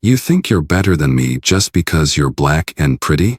You think you're better than me just because you're black and pretty?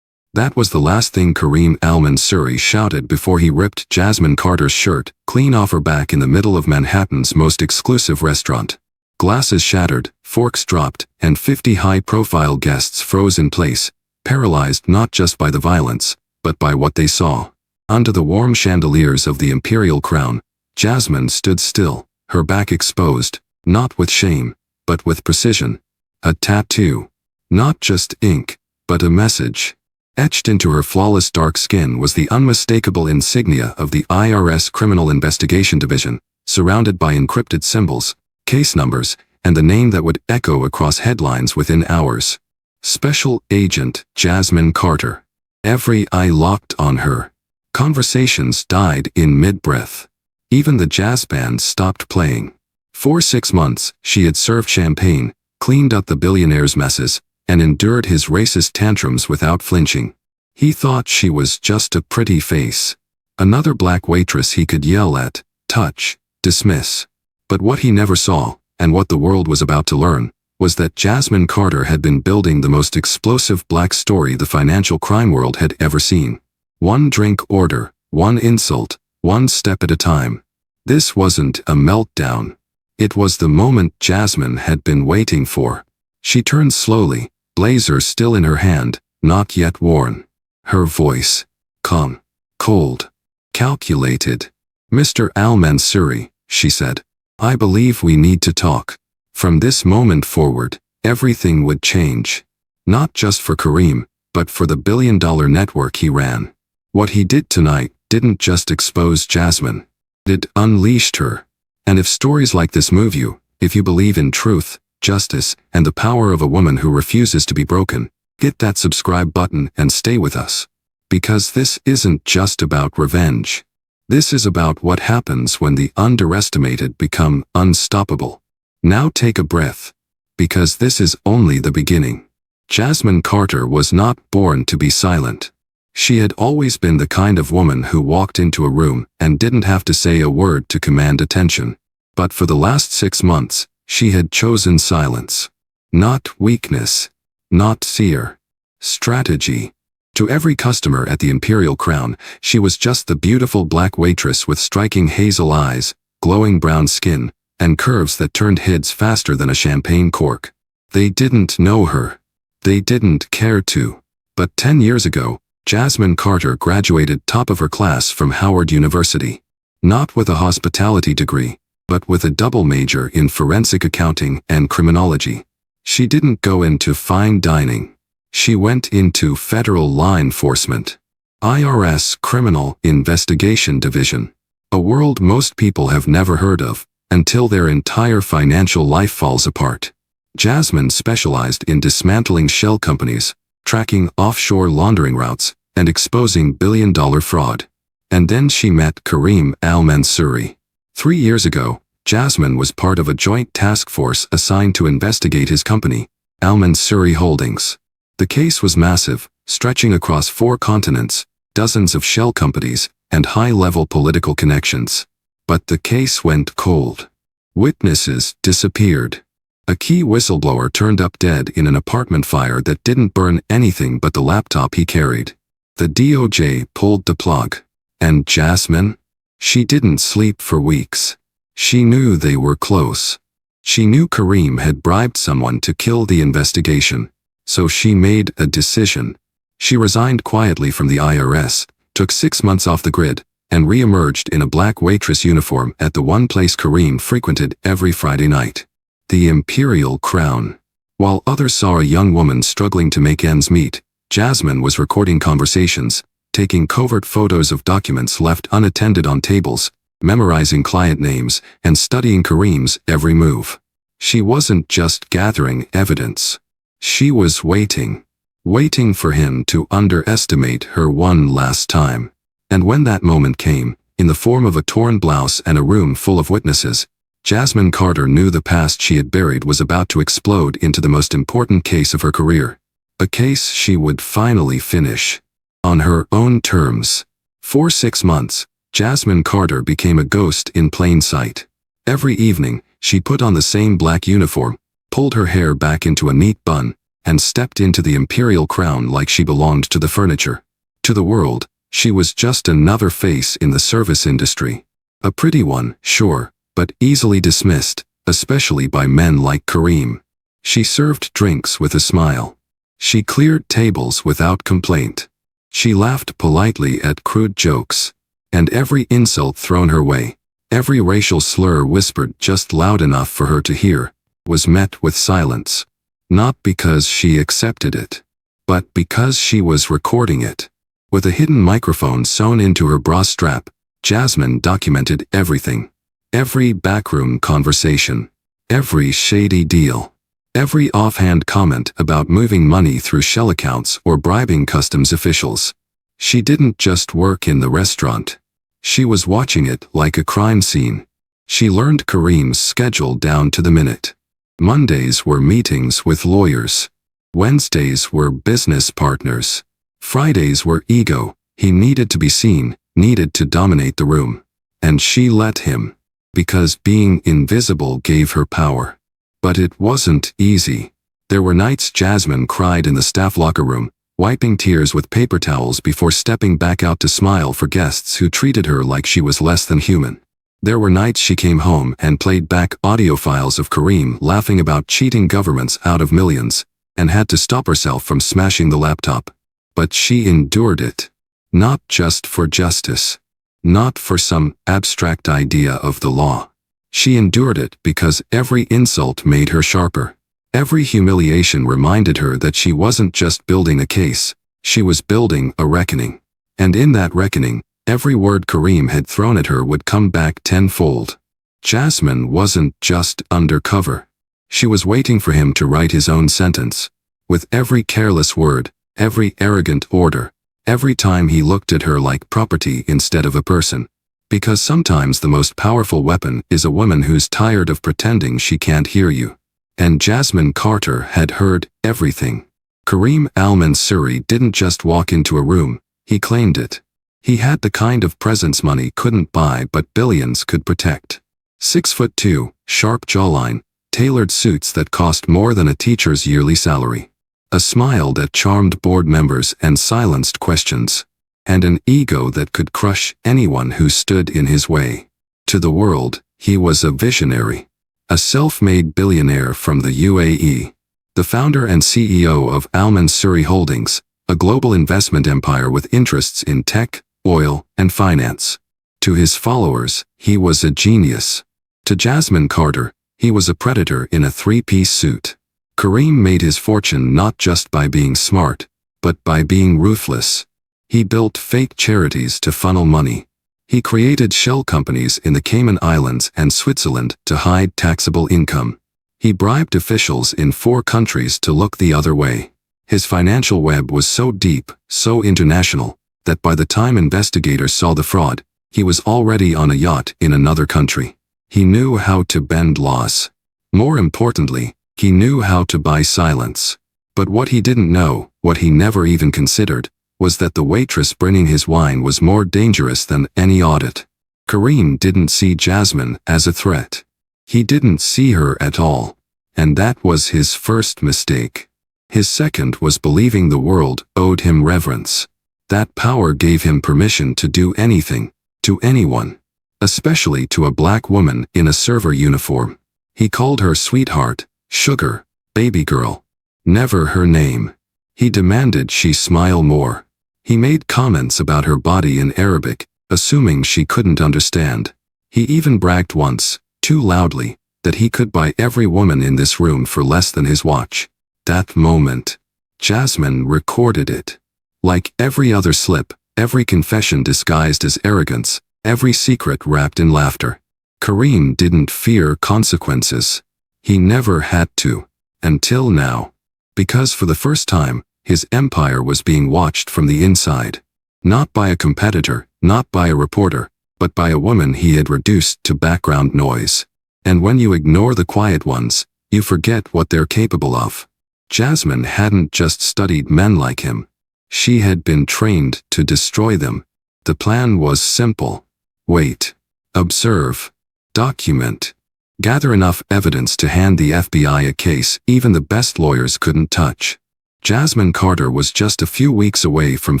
That was the last thing Kareem al-Mansouri shouted before he ripped Jasmine Carter's shirt clean off her back in the middle of Manhattan's most exclusive restaurant. Glasses shattered, forks dropped, and 50 high-profile guests froze in place, paralyzed not just by the violence, but by what they saw. Under the warm chandeliers of the imperial crown, Jasmine stood still, her back exposed, not with shame, but with precision. A tattoo. Not just ink, but a message. Etched into her flawless dark skin was the unmistakable insignia of the IRS Criminal Investigation Division, surrounded by encrypted symbols, case numbers, and the name that would echo across headlines within hours. Special Agent Jasmine Carter. Every eye locked on her. Conversations died in mid-breath. Even the jazz band stopped playing. For 6 months, she had served champagne, cleaned up the billionaire's messes, and endured his racist tantrums without flinching. He thought she was just a pretty face. Another black waitress he could yell at, touch, dismiss. But what he never saw, and what the world was about to learn, was that Jasmine Carter had been building the most explosive black story the financial crime world had ever seen. One drink order, one insult, one step at a time. This wasn't a meltdown. It was the moment Jasmine had been waiting for. She turned slowly, blazer still in her hand, not yet worn. Her voice, calm, cold, calculated. "Mr. al-Mansouri," she said, "I believe we need to talk. From this moment forward, everything would change. Not just for Kareem, but for the billion-dollar network he ran. What he did tonight didn't just expose Jasmine. It unleashed her. And if stories like this move you, if you believe in truth, justice, and the power of a woman who refuses to be broken, hit that subscribe button and stay with us. Because this isn't just about revenge. This is about what happens when the underestimated become unstoppable. Now take a breath. Because this is only the beginning. Jasmine Carter was not born to be silent. She had always been the kind of woman who walked into a room and didn't have to say a word to command attention. But for the last 6 months, she had chosen silence. Not weakness. Not fear. Strategy. To every customer at the Imperial Crown, she was just the beautiful black waitress with striking hazel eyes, glowing brown skin, and curves that turned heads faster than a champagne cork. They didn't know her. They didn't care to. But 10 years ago, Jasmine Carter graduated top of her class from Howard University. Not with a hospitality degree, but with a double major in forensic accounting and criminology. She didn't go into fine dining. She went into federal law enforcement. IRS Criminal Investigation Division. A world most people have never heard of, until their entire financial life falls apart. Jasmine specialized in dismantling shell companies, tracking offshore laundering routes, and exposing billion-dollar fraud. And then she met Kareem al-Mansouri. 3 years ago, Jasmine was part of a joint task force assigned to investigate his company, al-Mansouri Holdings. The case was massive, stretching across 4 continents, dozens of shell companies, and high-level political connections. But the case went cold. Witnesses disappeared. A key whistleblower turned up dead in an apartment fire that didn't burn anything but the laptop he carried. The DOJ pulled the plug. And Jasmine? She didn't sleep for weeks. She knew they were close. She knew Kareem had bribed someone to kill the investigation. So she made a decision. She resigned quietly from the IRS, took 6 months off the grid, and re-emerged in a black waitress uniform at the one place Kareem frequented every Friday night. The Imperial Crown. While others saw a young woman struggling to make ends meet, Jasmine was recording conversations, taking covert photos of documents left unattended on tables, memorizing client names, and studying Kareem's every move. She wasn't just gathering evidence. She was waiting. Waiting for him to underestimate her one last time. And when that moment came, in the form of a torn blouse and a room full of witnesses, Jasmine Carter knew the past she had buried was about to explode into the most important case of her career. A case she would finally finish. On her own terms. For 6 months, Jasmine Carter became a ghost in plain sight. Every evening, she put on the same black uniform, pulled her hair back into a neat bun, and stepped into the imperial crown like she belonged to the furniture. To the world, she was just another face in the service industry. A pretty one, sure, but easily dismissed, especially by men like Kareem. She served drinks with a smile. She cleared tables without complaint. She laughed politely at crude jokes. And every insult thrown her way, every racial slur whispered just loud enough for her to hear, was met with silence. Not because she accepted it, but because she was recording it. With a hidden microphone sewn into her bra strap, Jasmine documented everything. Every backroom conversation. Every shady deal. Every offhand comment about moving money through shell accounts or bribing customs officials. She didn't just work in the restaurant. She was watching it like a crime scene. She learned Kareem's schedule down to the minute. Mondays were meetings with lawyers. Wednesdays were business partners. Fridays were ego. He needed to be seen, needed to dominate the room. And she let him. Because being invisible gave her power. But it wasn't easy. There were nights Jasmine cried in the staff locker room, wiping tears with paper towels before stepping back out to smile for guests who treated her like she was less than human. There were nights she came home and played back audio files of Kareem laughing about cheating governments out of millions, and had to stop herself from smashing the laptop. But she endured it. Not just for justice. Not for some abstract idea of the law. She endured it because every insult made her sharper. Every humiliation reminded her that she wasn't just building a case, she was building a reckoning. And in that reckoning, every word Kareem had thrown at her would come back tenfold. Jasmine wasn't just undercover. She was waiting for him to write his own sentence. With every careless word, every arrogant order, every time he looked at her like property instead of a person. Because sometimes the most powerful weapon is a woman who's tired of pretending she can't hear you. And Jasmine Carter had heard everything. Kareem al-Mansuri didn't just walk into a room, he claimed it. He had the kind of presence money couldn't buy but billions could protect. 6'2", sharp jawline, tailored suits that cost more than a teacher's yearly salary. A smile that charmed board members and silenced questions. And an ego that could crush anyone who stood in his way. To the world, he was a visionary. A self-made billionaire from the UAE. The founder and CEO of Al-Mansuri Holdings, a global investment empire with interests in tech, oil, and finance. To his followers, he was a genius. To Jasmine Carter, he was a predator in a three-piece suit. Kareem made his fortune not just by being smart, but by being ruthless. He built fake charities to funnel money. He created shell companies in the Cayman Islands and Switzerland to hide taxable income. He bribed officials in 4 countries to look the other way. His financial web was so deep, so international, that by the time investigators saw the fraud, he was already on a yacht in another country. He knew how to bend laws. More importantly, he knew how to buy silence. But what he didn't know, what he never even considered, was that the waitress bringing his wine was more dangerous than any audit. Kareem didn't see Jasmine as a threat. He didn't see her at all. And that was his first mistake. His second was believing the world owed him reverence. That power gave him permission to do anything, to anyone. Especially to a black woman in a server uniform. He called her sweetheart, sugar, baby girl. Never her name. He demanded she smile more. He made comments about her body in Arabic, assuming she couldn't understand. He even bragged once, too loudly, that he could buy every woman in this room for less than his watch. That moment. Jasmine recorded it. Like every other slip, every confession disguised as arrogance, every secret wrapped in laughter. Kareem didn't fear consequences. He never had to. Until now. Because for the first time, his empire was being watched from the inside. Not by a competitor, not by a reporter, but by a woman he had reduced to background noise. And when you ignore the quiet ones, you forget what they're capable of. Jasmine hadn't just studied men like him. She had been trained to destroy them. The plan was simple. Wait. Observe. Document. Gather enough evidence to hand the FBI a case even the best lawyers couldn't touch. Jasmine Carter was just a few weeks away from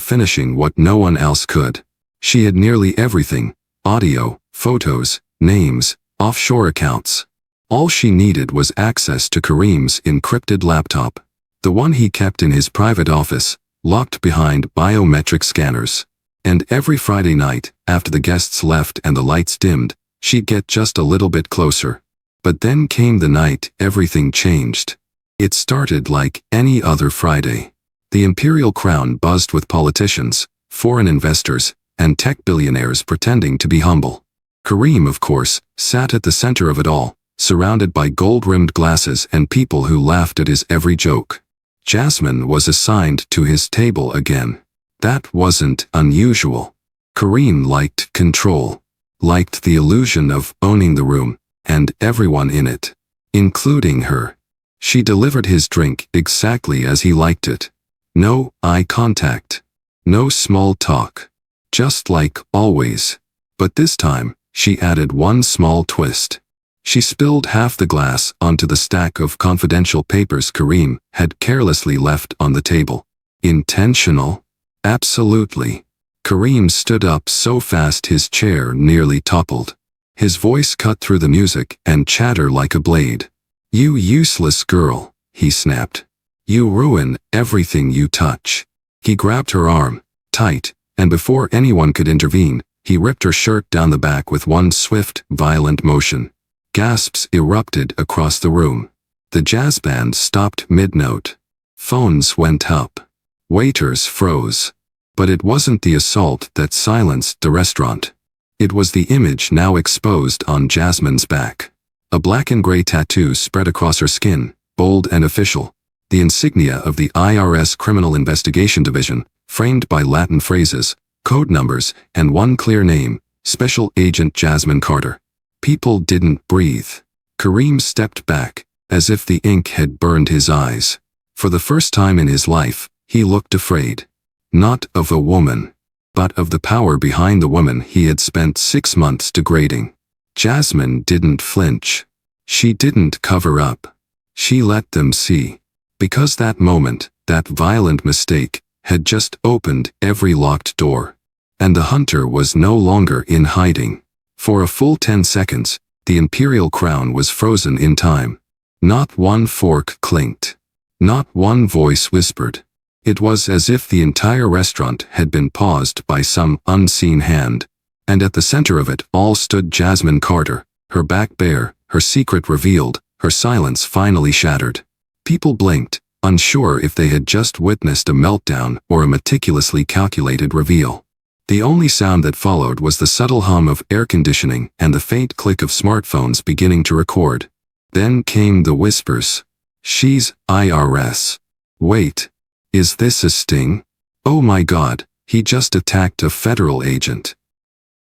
finishing what no one else could. She had nearly everything: audio, photos, names, offshore accounts. All she needed was access to Kareem's encrypted laptop, the one he kept in his private office, locked behind biometric scanners. And every Friday night, after the guests left and the lights dimmed, she'd get just a little bit closer. But then came the night everything changed. It started like any other Friday. The Imperial Crown buzzed with politicians, foreign investors, and tech billionaires pretending to be humble. Kareem, of course, sat at the center of it all, surrounded by gold-rimmed glasses and people who laughed at his every joke. Jasmine was assigned to his table again. That wasn't unusual. Kareem liked control, liked the illusion of owning the room, and everyone in it, including her. She delivered his drink exactly as he liked it. No eye contact. No small talk. Just like always. But this time, she added one small twist. She spilled half the glass onto the stack of confidential papers Kareem had carelessly left on the table. Intentional? Absolutely. Kareem stood up so fast his chair nearly toppled. His voice cut through the music and chatter like a blade. "You useless girl," he snapped. "You ruin everything you touch." He grabbed her arm, tight, and before anyone could intervene, he ripped her shirt down the back with one swift, violent motion. Gasps erupted across the room. The jazz band stopped mid-note. Phones went up. Waiters froze. But it wasn't the assault that silenced the restaurant. It was the image now exposed on Jasmine's back. A black and gray tattoo spread across her skin, bold and official. The insignia of the IRS Criminal Investigation Division, framed by Latin phrases, code numbers, and one clear name: Special Agent Jasmine Carter. People didn't breathe. Kareem stepped back, as if the ink had burned his eyes. For the first time in his life, he looked afraid. Not of a woman, but of the power behind the woman he had spent 6 months degrading. Jasmine didn't flinch. She didn't cover up. She let them see. Because that moment, that violent mistake, had just opened every locked door. And the hunter was no longer in hiding. For a full 10 seconds, the Imperial Crown was frozen in time. Not one fork clinked. Not one voice whispered. It was as if the entire restaurant had been paused by some unseen hand. And at the center of it all stood Jasmine Carter, her back bare, her secret revealed, her silence finally shattered. People blinked, unsure if they had just witnessed a meltdown or a meticulously calculated reveal. The only sound that followed was the subtle hum of air conditioning and the faint click of smartphones beginning to record. Then came the whispers. "She's IRS. Wait. Is this a sting? Oh my God, he just attacked a federal agent."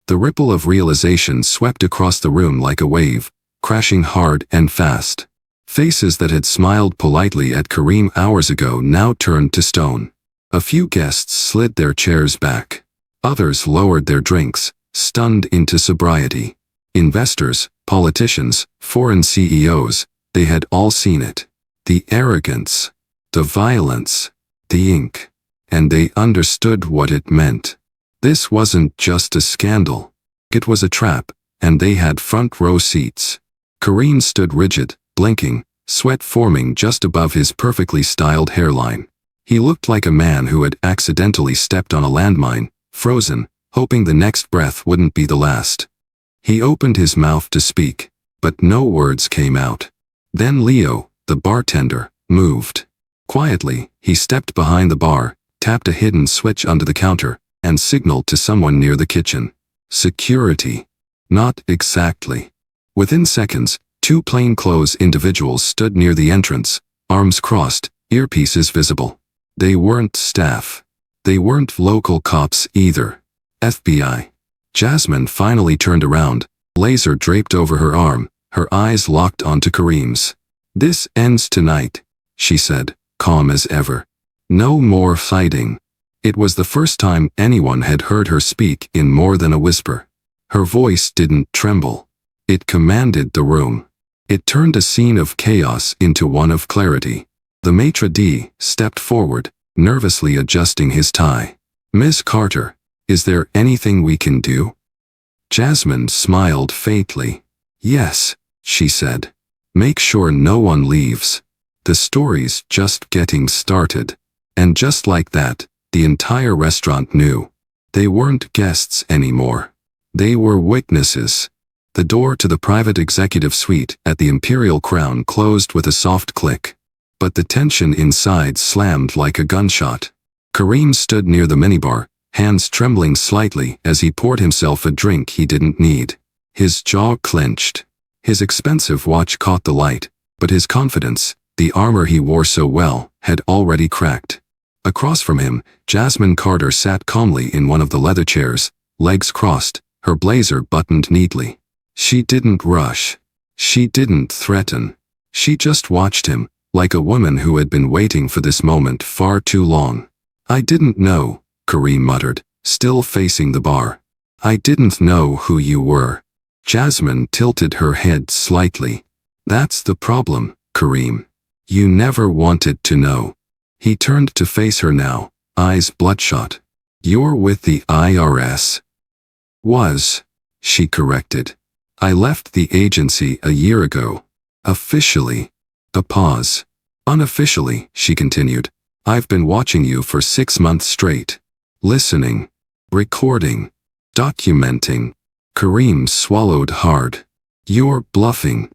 The ripple of realization swept across the room like a wave, crashing hard and fast. Faces that had smiled politely at Kareem hours ago now turned to stone. A few guests slid their chairs back. Others lowered their drinks, stunned into sobriety. Investors, politicians, foreign CEOs, they had all seen it. The arrogance, the violence, the ink. And they understood what it meant. This wasn't just a scandal. It was a trap, and they had front row seats. Kareem stood rigid, blinking, sweat forming just above his perfectly styled hairline. He looked like a man who had accidentally stepped on a landmine, frozen, hoping the next breath wouldn't be the last. He opened his mouth to speak, but no words came out. Then Leo, the bartender, moved. Quietly, he stepped behind the bar, tapped a hidden switch under the counter, and signaled to someone near the kitchen. Security. Not exactly. Within seconds, 2 plainclothes individuals stood near the entrance, arms crossed, earpieces visible. They weren't staff. They weren't local cops either. FBI. Jasmine finally turned around, laser draped over her arm, her eyes locked onto Kareem's. "This ends tonight," she said, calm as ever. "No more fighting." It was the first time anyone had heard her speak in more than a whisper. Her voice didn't tremble. It commanded the room. It turned a scene of chaos into one of clarity. The maitre d' stepped forward, nervously adjusting his tie. "Miss Carter, is there anything we can do?" Jasmine smiled faintly. "Yes," she said. "Make sure no one leaves. The story's just getting started." And just like that, the entire restaurant knew. They weren't guests anymore. They were witnesses. The door to the private executive suite at the Imperial Crown closed with a soft click. But the tension inside slammed like a gunshot. Kareem stood near the minibar, hands trembling slightly as he poured himself a drink he didn't need. His jaw clenched. His expensive watch caught the light, but his confidence, the armor he wore so well, had already cracked. Across from him, Jasmine Carter sat calmly in one of the leather chairs, legs crossed, her blazer buttoned neatly. She didn't rush. She didn't threaten. She just watched him, like a woman who had been waiting for this moment far too long. "I didn't know," Kareem muttered, still facing the bar. "I didn't know who you were." Jasmine tilted her head slightly. "That's the problem, Kareem. You never wanted to know." He turned to face her now, eyes bloodshot. "You're with the IRS." "Was," she corrected. "I left the agency a year ago. Officially." A pause. "Unofficially," she continued, "I've been watching you for 6 months straight. Listening. Recording. Documenting." Kareem swallowed hard. "You're bluffing."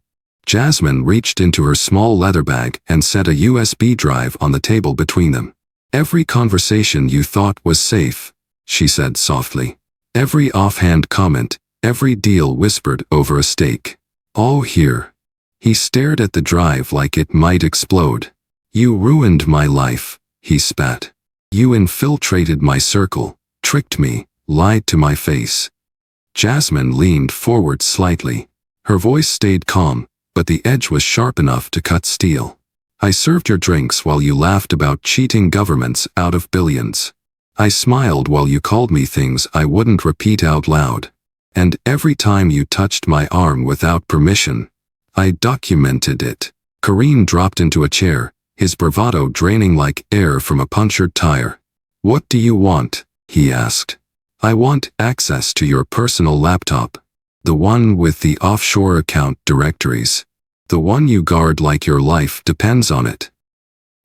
Jasmine reached into her small leather bag and set a USB drive on the table between them. "Every conversation you thought was safe," she said softly. "Every offhand comment, every deal whispered over a steak. All here." He stared at the drive like it might explode. "You ruined my life," he spat. "You infiltrated my circle, tricked me, lied to my face." Jasmine leaned forward slightly. Her voice stayed calm, but the edge was sharp enough to cut steel. "I served your drinks while you laughed about cheating governments out of billions. I smiled while you called me things I wouldn't repeat out loud. And every time you touched my arm without permission, I documented it." Kareem dropped into a chair, his bravado draining like air from a punctured tire. "What do you want?" he asked. "I want access to your personal laptop. The one with the offshore account directories. The one you guard like your life depends on it."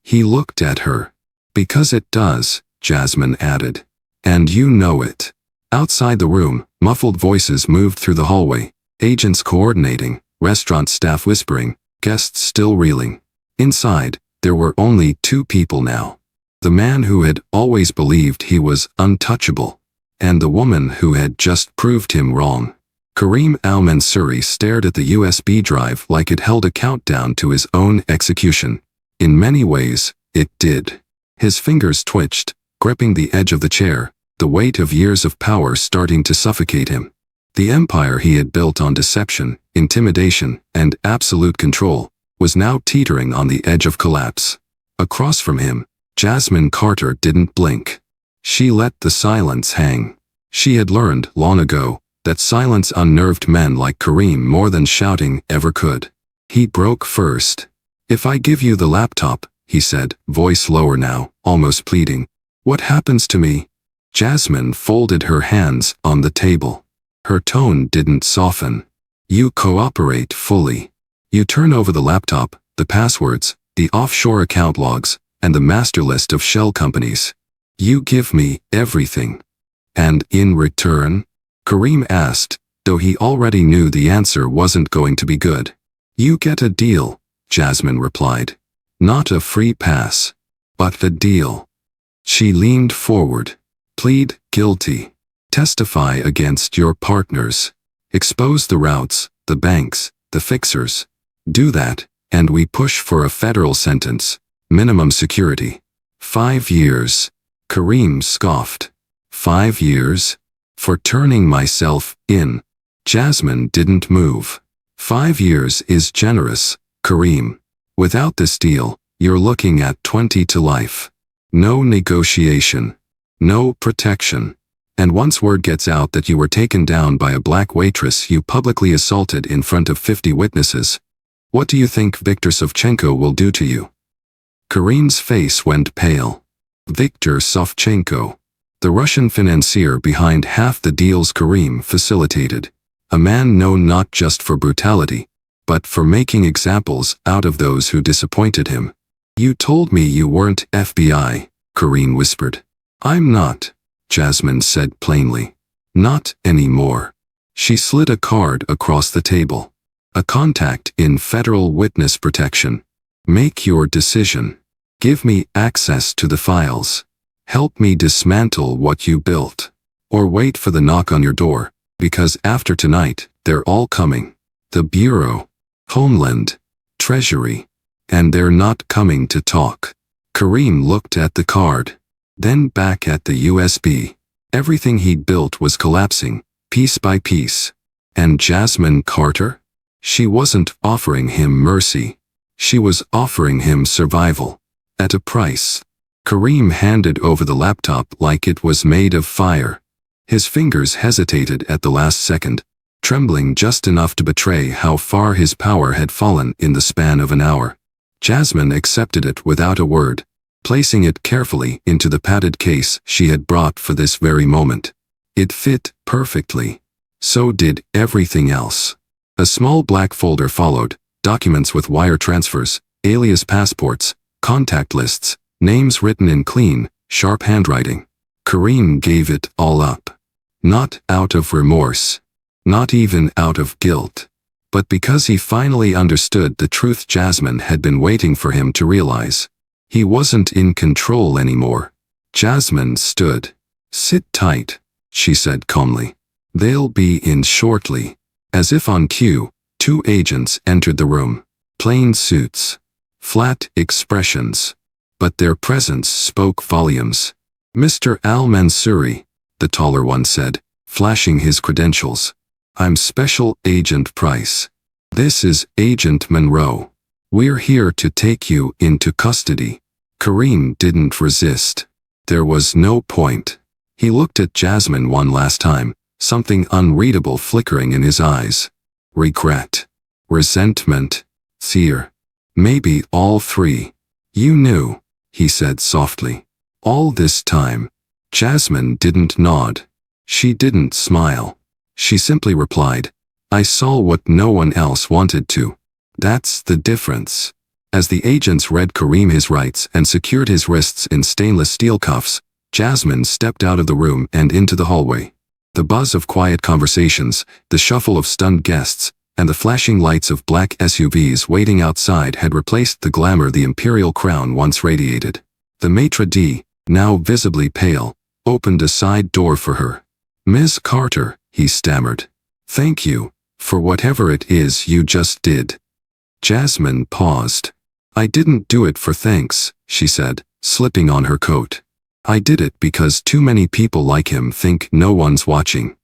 He looked at her. "Because it does," Jasmine added. "And you know it." Outside the room, muffled voices moved through the hallway, agents coordinating, restaurant staff whispering, guests still reeling. Inside, there were only 2 people now. The man who had always believed he was untouchable, and the woman who had just proved him wrong. Kareem al-Mansouri stared at the USB drive like it held a countdown to his own execution. In many ways, it did. His fingers twitched, gripping the edge of the chair, the weight of years of power starting to suffocate him. The empire he had built on deception, intimidation, and absolute control was now teetering on the edge of collapse. Across from him, Jasmine Carter didn't blink. She let the silence hang. She had learned, long ago, that silence unnerved men like Kareem more than shouting ever could. He broke first. "If I give you the laptop," he said, voice lower now, almost pleading, "what happens to me?" Jasmine folded her hands on the table. Her tone didn't soften. "You cooperate fully. You turn over the laptop, the passwords, the offshore account logs, and the master list of shell companies. You give me everything." "And in return?" Kareem asked, though he already knew the answer wasn't going to be good. "You get a deal," Jasmine replied. "Not a free pass, but a deal." She leaned forward. "Plead guilty. Testify against your partners. Expose the routes, the banks, the fixers. Do that, and we push for a federal sentence. Minimum security. 5 years. Kareem scoffed. 5 years? For turning myself in. Jasmine didn't move. 5 years is generous, Kareem. Without this deal, you're looking at 20 to life. No negotiation. No protection. And once word gets out that you were taken down by a black waitress you publicly assaulted in front of 50 witnesses, What do you think Viktor Savchenko will do to you? Karim's face went pale. Viktor Savchenko, the Russian financier behind half the deals Karim facilitated. A man known not just for brutality, but for making examples out of those who disappointed him. You told me you weren't FBI, Karim whispered. I'm not, Jasmine said plainly. Not anymore. She slid a card across the table. A contact in federal witness protection. Make your decision. Give me access to the files. Help me dismantle what you built. Or wait for the knock on your door, because after tonight, they're all coming. The Bureau, Homeland, Treasury. And they're not coming to talk. Karim looked at the card, then back at the USB. Everything he'd built was collapsing, piece by piece. And Jasmine Carter? She wasn't offering him mercy. She was offering him survival. At a price. Karim handed over the laptop like it was made of fire. His fingers hesitated at the last second, trembling just enough to betray how far his power had fallen in the span of an hour. Jasmine accepted it without a word, placing it carefully into the padded case she had brought for this very moment. It fit perfectly. So did everything else. A small black folder followed, documents with wire transfers, alias passports, contact lists, names written in clean, sharp handwriting. Karim gave it all up. Not out of remorse. Not even out of guilt. But because he finally understood the truth Jasmine had been waiting for him to realize. He wasn't in control anymore. Jasmine stood. Sit tight, she said calmly. They'll be in shortly. As if on cue, two agents entered the room. Plain suits. Flat expressions. But their presence spoke volumes. Mr. Al-Mansouri, the taller one said, flashing his credentials. I'm Special Agent Price. This is Agent Monroe. We're here to take you into custody. Karim didn't resist. There was no point. He looked at Jasmine one last time, something unreadable flickering in his eyes. Regret. Resentment. Fear. Maybe all three. You knew, he said softly. All this time. Jasmine didn't nod. She didn't smile. She simply replied, I saw what no one else wanted to. That's the difference. As the agents read Karim his rights and secured his wrists in stainless steel cuffs, Jasmine stepped out of the room and into the hallway. The buzz of quiet conversations, the shuffle of stunned guests, and the flashing lights of black SUVs waiting outside had replaced the glamour the imperial crown once radiated. The maitre d', now visibly pale, opened a side door for her. Ms. Carter, he stammered. Thank you, for whatever it is you just did. Jasmine paused. I didn't do it for thanks, she said, slipping on her coat. I did it because too many people like him think no one's watching.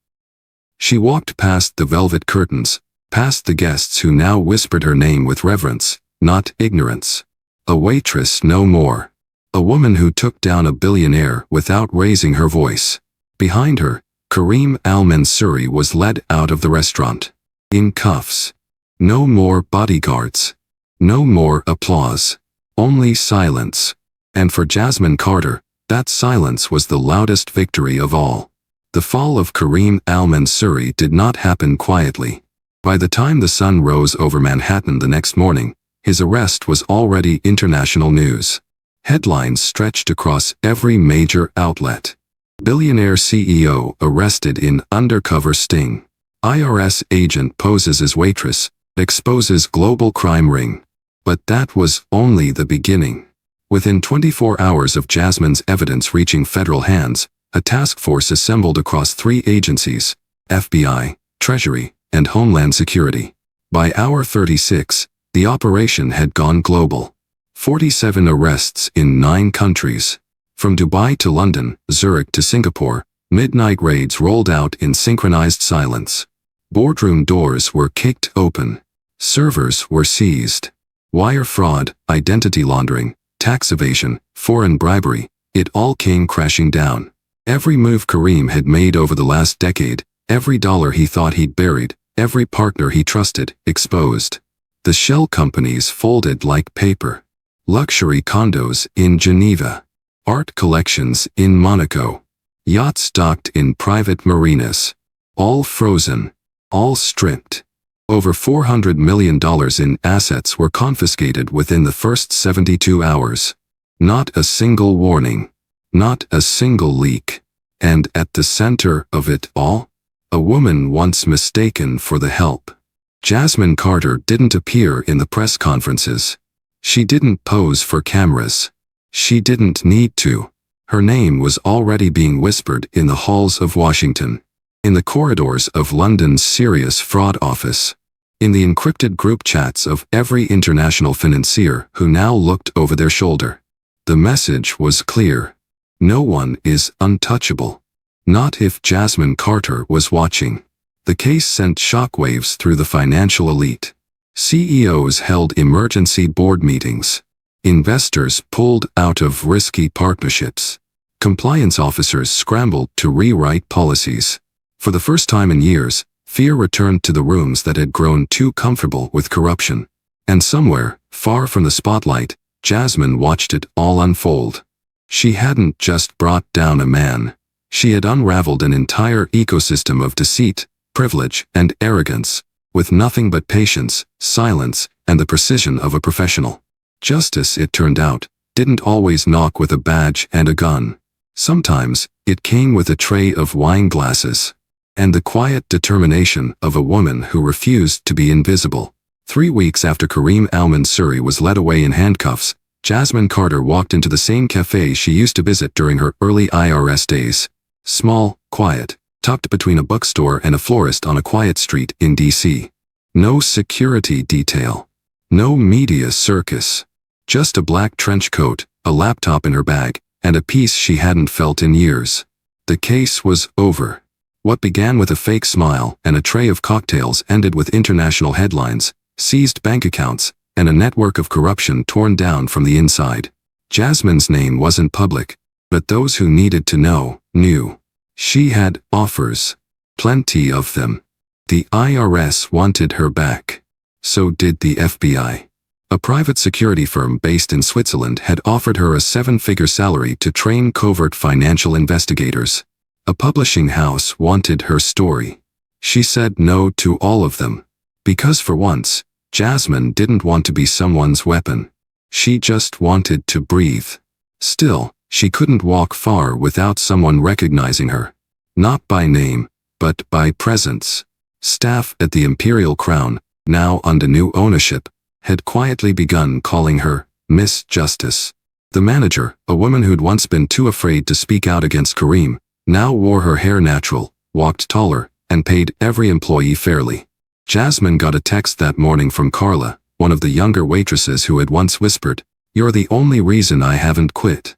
She walked past the velvet curtains, past the guests who now whispered her name with reverence, not ignorance. A waitress no more. A woman who took down a billionaire without raising her voice. Behind her, Karim Al-Mansouri was led out of the restaurant. In cuffs. No more bodyguards. No more applause. Only silence. And for Jasmine Carter, that silence was the loudest victory of all. The fall of Karim Al-Mansouri did not happen quietly. By the time the sun rose over Manhattan the next morning, his arrest was already international news. Headlines stretched across every major outlet. Billionaire CEO arrested in undercover sting. IRS agent poses as waitress, exposes global crime ring. But that was only the beginning. Within 24 hours of Jasmine's evidence reaching federal hands, a task force assembled across 3 agencies, FBI, Treasury, and Homeland Security. By hour 36, the operation had gone global. 47 arrests in 9 countries. From Dubai to London, Zurich to Singapore, midnight raids rolled out in synchronized silence. Boardroom doors were kicked open. Servers were seized. Wire fraud, identity laundering, tax evasion, foreign bribery, it all came crashing down. Every move Karim had made over the last decade, every dollar he thought he'd buried, every partner he trusted, exposed. The shell companies folded like paper. Luxury condos in Geneva. Art collections in Monaco. Yachts docked in private marinas. All frozen. All stripped. Over $400 million in assets were confiscated within the first 72 hours. Not a single warning. Not a single leak. And at the center of it all, a woman once mistaken for the help. Jasmine Carter didn't appear in the press conferences. She didn't pose for cameras. She didn't need to. Her name was already being whispered in the halls of Washington, in the corridors of London's serious fraud office, in the encrypted group chats of every international financier who now looked over their shoulder. The message was clear. No one is untouchable. Not if Jasmine Carter was watching. The case sent shockwaves through the financial elite. CEOs held emergency board meetings. Investors pulled out of risky partnerships. Compliance officers scrambled to rewrite policies. For the first time in years, fear returned to the rooms that had grown too comfortable with corruption. And somewhere, far from the spotlight, Jasmine watched it all unfold. She hadn't just brought down a man. She had unraveled an entire ecosystem of deceit, privilege, and arrogance, with nothing but patience, silence, and the precision of a professional. Justice, it turned out, didn't always knock with a badge and a gun. Sometimes, it came with a tray of wine glasses. And the quiet determination of a woman who refused to be invisible. 3 weeks after Kareem al-Mansuri was led away in handcuffs, Jasmine Carter walked into the same cafe she used to visit during her early IRS days. Small, quiet, tucked between a bookstore and a florist on a quiet street in D.C. No security detail. No media circus. Just a black trench coat, a laptop in her bag, and a peace she hadn't felt in years. The case was over. What began with a fake smile and a tray of cocktails ended with international headlines, seized bank accounts, and a network of corruption torn down from the inside. Jasmine's name wasn't public, but those who needed to know, knew. She had offers. Plenty of them. The IRS wanted her back. So did the FBI. A private security firm based in Switzerland had offered her a 7-figure salary to train covert financial investigators. A publishing house wanted her story. She said no to all of them. Because for once, Jasmine didn't want to be someone's weapon. She just wanted to breathe. Still, she couldn't walk far without someone recognizing her. Not by name, but by presence. Staff at the Imperial Crown, now under new ownership, had quietly begun calling her Miss Justice. The manager, a woman who'd once been too afraid to speak out against Kareem, now wore her hair natural, walked taller, and paid every employee fairly. Jasmine got a text that morning from Carla, one of the younger waitresses who had once whispered, "You're the only reason I haven't quit."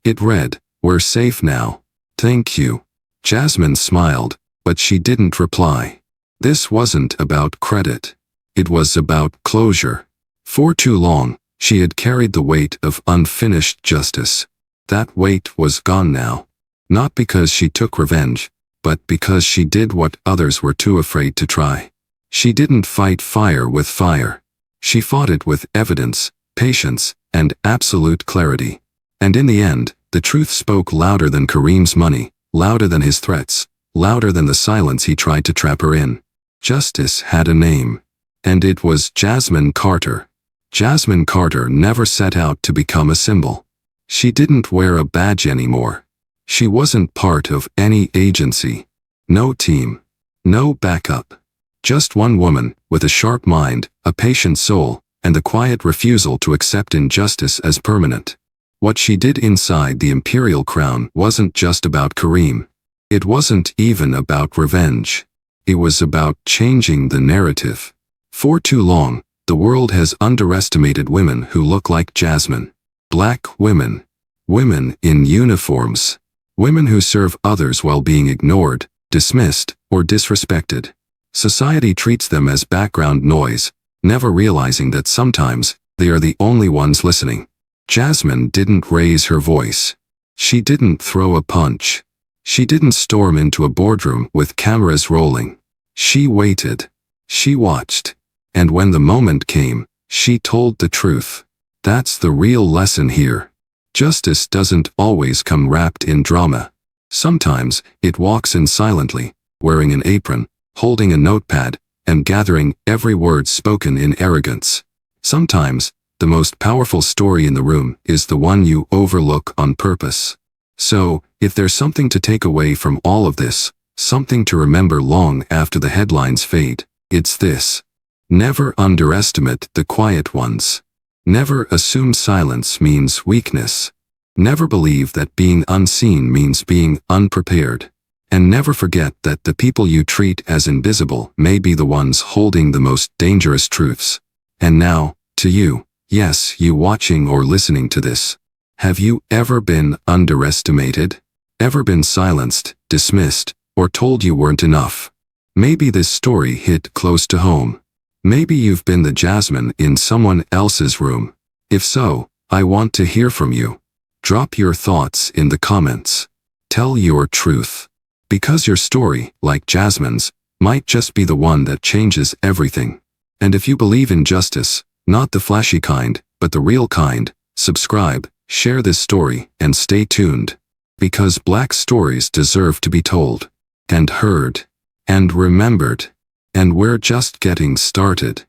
It read, "We're safe now. Thank you." Jasmine smiled, but she didn't reply. This wasn't about credit. It was about closure. For too long, she had carried the weight of unfinished justice. That weight was gone now. Not because she took revenge, but because she did what others were too afraid to try. She didn't fight fire with fire. She fought it with evidence, patience, and absolute clarity. And in the end, the truth spoke louder than Kareem's money, louder than his threats, louder than the silence he tried to trap her in. Justice had a name. And it was Jasmine Carter. Jasmine Carter never set out to become a symbol. She didn't wear a badge anymore. She wasn't part of any agency. No team. No backup. Just one woman, with a sharp mind, a patient soul, and the quiet refusal to accept injustice as permanent. What she did inside the Imperial Crown wasn't just about Kareem. It wasn't even about revenge. It was about changing the narrative. For too long, the world has underestimated women who look like Jasmine. Black women. Women in uniforms. Women who serve others while being ignored, dismissed, or disrespected. Society treats them as background noise, never realizing that sometimes they are the only ones listening. Jasmine didn't raise her voice. She didn't throw a punch. She didn't storm into a boardroom with cameras rolling. She waited. She watched. And when the moment came, she told the truth. That's the real lesson here. Justice doesn't always come wrapped in drama. Sometimes it walks in silently, wearing an apron, holding a notepad, and gathering every word spoken in arrogance. Sometimes, the most powerful story in the room is the one you overlook on purpose. So, if there's something to take away from all of this, something to remember long after the headlines fade, it's this. Never underestimate the quiet ones. Never assume silence means weakness. Never believe that being unseen means being unprepared. And never forget that the people you treat as invisible may be the ones holding the most dangerous truths. And now, to you, yes, you watching or listening to this. Have you ever been underestimated? Ever been silenced, dismissed, or told you weren't enough? Maybe this story hit close to home. Maybe you've been the Jasmine in someone else's room. If so, I want to hear from you. Drop your thoughts in the comments. Tell your truth. Because your story, like Jasmine's, might just be the one that changes everything. And if you believe in justice, not the flashy kind, but the real kind, subscribe, share this story, and stay tuned. Because Black stories deserve to be told, and heard, and remembered. And we're just getting started.